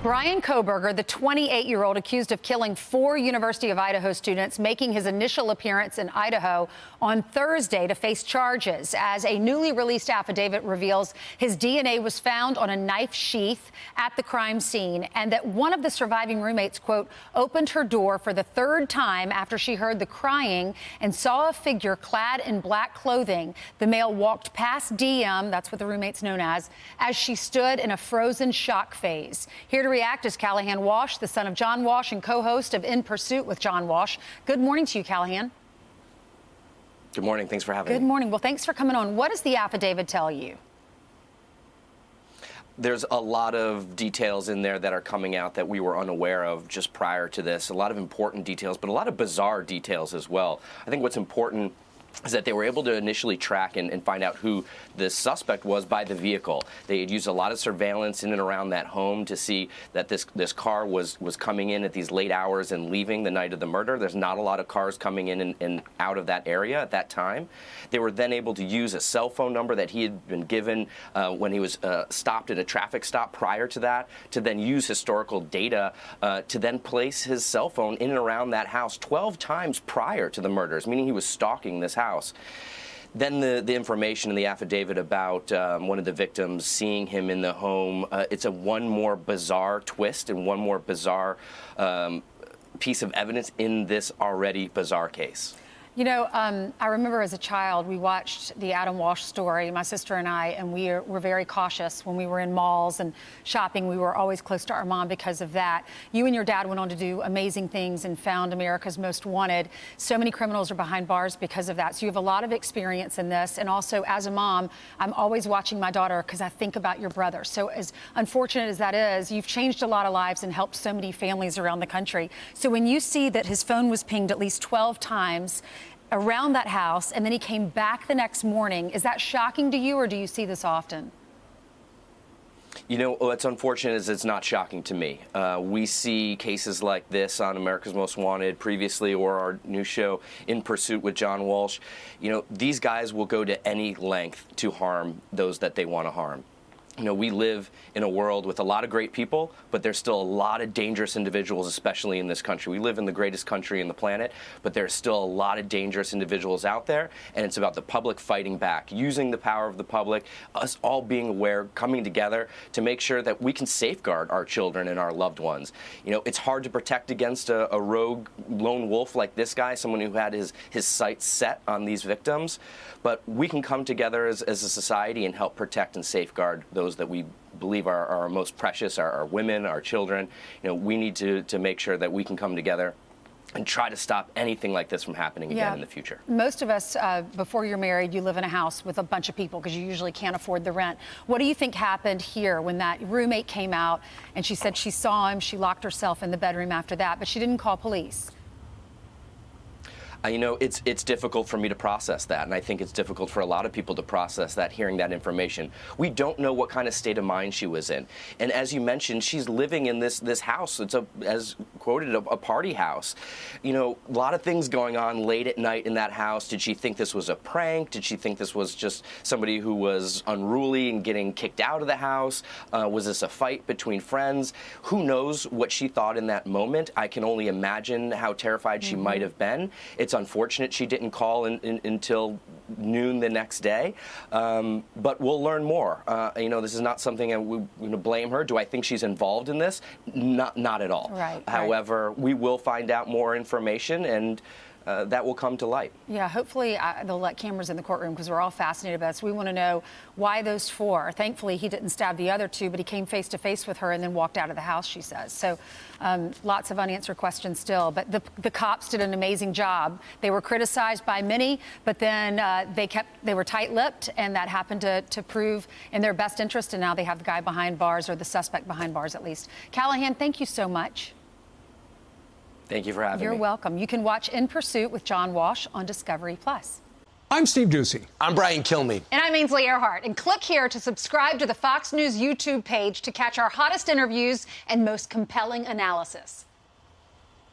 Brian Koberger, the 28-year-old accused of killing 4 University of Idaho students, making his initial appearance in Idaho on Thursday to face charges. As a newly released affidavit reveals, his DNA was found on a knife sheath at the crime scene, and that one of the surviving roommates, quote, opened her door for the 3rd time after she heard the crying and saw a figure clad in black clothing. The male walked past DM, that's what the roommate's known as she stood in a frozen shock phase. Here to react is Callahan Walsh, the son of John Walsh and co-host of In Pursuit with John Walsh. Good morning to you, Callahan. Good morning. Thanks for having me. Good morning. Well, thanks for coming on. What does the affidavit tell you? There's a lot of details in there that are coming out that we were unaware of just prior to this. A lot of important details, but a lot of bizarre details as well. I think what's important is that they were able to initially track and find out who the suspect was by the vehicle. They had used a lot of surveillance in and around that home to see that this car was coming in at these late hours and leaving the night of the murder. There's not a lot of cars coming in and out of that area at that time. They were then able to use a cell phone number that he had been given when he was stopped at a traffic stop prior to that, to then use historical data to then place his cell phone in and around that house 12 times prior to the murders, meaning he was stalking this house. Then the information in the affidavit about one of the victims seeing him in the home, it's one more bizarre twist and one more bizarre piece of evidence in this already bizarre case. You know, I remember as a child, we watched the Adam Walsh story, my sister and I, and we were very cautious when we were in malls and shopping. We were always close to our mom because of that. You and your dad went on to do amazing things and found America's Most Wanted. So many criminals are behind bars because of that. So you have a lot of experience in this. And also, as a mom, I'm always watching my daughter because I think about your brother. So as unfortunate as that is, you've changed a lot of lives and helped so many families around the country. So when you see that his phone was pinged at least 12 times, around that house, and then he came back the next morning, is that shocking to you, or do you see this often? You know, what's unfortunate is it's not shocking to me. We see cases like this on America's Most Wanted previously, or our new show, In Pursuit with John Walsh. You know, these guys will go to any length to harm those that they want to harm. You know, we live in a world with a lot of great people, but there's still a lot of dangerous individuals, especially in this country. We live in the greatest country on the planet, but there's still a lot of dangerous individuals out there, and it's about the public fighting back, using the power of the public, us all being aware, coming together to make sure that we can safeguard our children and our loved ones. You know, it's hard to protect against a rogue lone wolf like this guy, someone who had his sights set on these victims, but we can come together as a society and help protect and safeguard those that we believe are our most precious, our women, our children. You know, we need to make sure that we can come together and try to stop anything like this from happening again in the future. Most of us, before you're married, you live in a house with a bunch of people because you usually can't afford the rent. What do you think happened here when that roommate came out and she said she saw him, she locked herself in the bedroom after that, but she didn't call police? You know, it's difficult for me to process that, and I think it's difficult for a lot of people to process that, hearing that information. We don't know what kind of state of mind she was in. And as you mentioned, she's living in this house. It's, as quoted, a party house. You know, a lot of things going on late at night in that house. Did she think this was a prank? Did she think this was just somebody who was unruly and getting kicked out of the house? Was this a fight between friends? Who knows what she thought in that moment? I can only imagine how terrified she might have been. It's unfortunate she didn't call until noon the next day, but we'll learn more. You know, this is not something I'm going to blame her. Do I think she's involved in this? Not at all. Right, However, we will find out more information, and that will come to light. Yeah, hopefully they'll let cameras in the courtroom because we're all fascinated by this. We want to know why those 4. Thankfully, he didn't stab the other 2, but he came face to face with her and then walked out of the house, she says. So lots of unanswered questions still. But the cops did an amazing job. They were criticized by many, but then they were tight-lipped, and that happened to prove in their best interest, and now they have the guy behind bars, or the suspect behind bars at least. Callahan, thank you so much. Thank you for having me. You're welcome. You can watch In Pursuit with John Walsh on Discovery+. I'm Steve Ducey. I'm Brian Kilmeade. And I'm Ainsley Earhart. And click here to subscribe to the Fox News YouTube page to catch our hottest interviews and most compelling analysis.